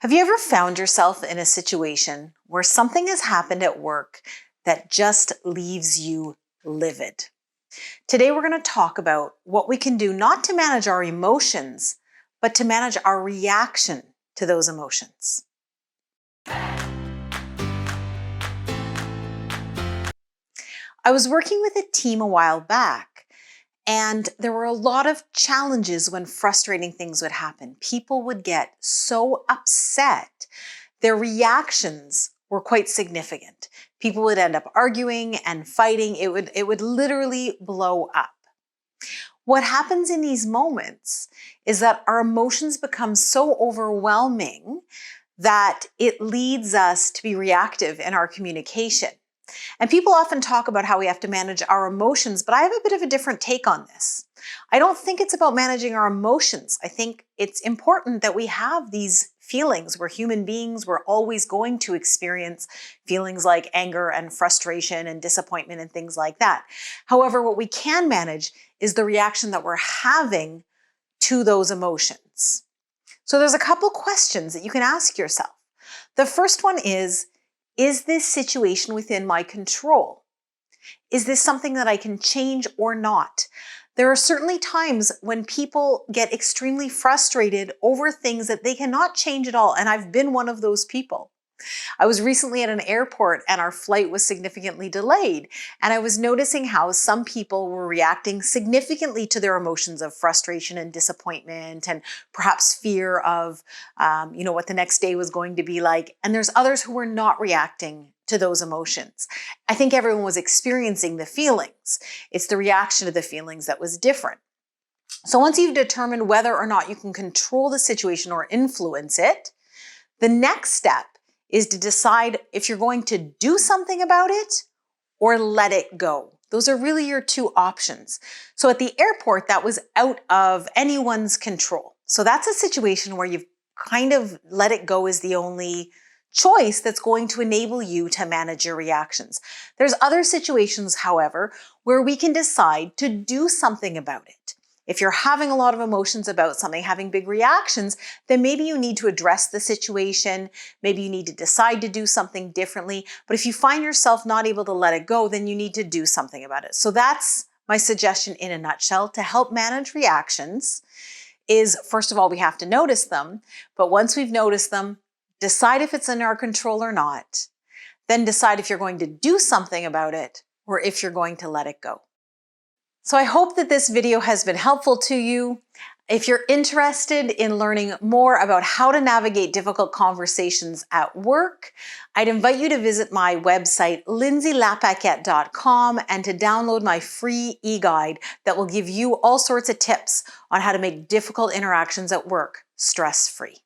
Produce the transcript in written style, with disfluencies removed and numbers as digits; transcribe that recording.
Have you ever found yourself in a situation where something has happened at work that just leaves you livid? Today, we're going to talk about what we can do not to manage our emotions, but to manage our reaction to those emotions. I was working with a team a while back, and there were a lot of challenges when frustrating things would happen. People would get so upset. Their reactions were quite significant. People would end up arguing and fighting. It would literally blow up. What happens in these moments is that our emotions become so overwhelming that it leads us to be reactive in our communication. And people often talk about how we have to manage our emotions, but I have a bit of a different take on this. I don't think it's about managing our emotions. I think it's important that we have these feelings. We're human beings. We're always going to experience feelings like anger and frustration and disappointment and things like that. However, what we can manage is the reaction that we're having to those emotions. So there's a couple questions that you can ask yourself. The first one is this situation within my control? Is this something that I can change or not? There are certainly times when people get extremely frustrated over things that they cannot change at all, and I've been one of those people. I was recently at an airport and our flight was significantly delayed, and I was noticing how some people were reacting significantly to their emotions of frustration and disappointment and perhaps fear of what the next day was going to be like. And there's others who were not reacting to those emotions. I think everyone was experiencing the feelings. It's the reaction to the feelings that was different. So once you've determined whether or not you can control the situation or influence it, the next step is to decide if you're going to do something about it or let it go. Those are really your two options. So at the airport, that was out of anyone's control. So that's a situation where you've kind of let it go is the only choice that's going to enable you to manage your reactions. There's other situations, however, where we can decide to do something about it. If you're having a lot of emotions about something, having big reactions, then maybe you need to address the situation. Maybe you need to decide to do something differently. But if you find yourself not able to let it go, then you need to do something about it. So that's my suggestion in a nutshell. To help manage reactions is, first of all, we have to notice them. But once we've noticed them, decide if it's in our control or not. Then decide if you're going to do something about it or if you're going to let it go. So I hope that this video has been helpful to you. If you're interested in learning more about how to navigate difficult conversations at work, I'd invite you to visit my website, lindsaylapaquette.com, and to download my free e-guide that will give you all sorts of tips on how to make difficult interactions at work stress-free.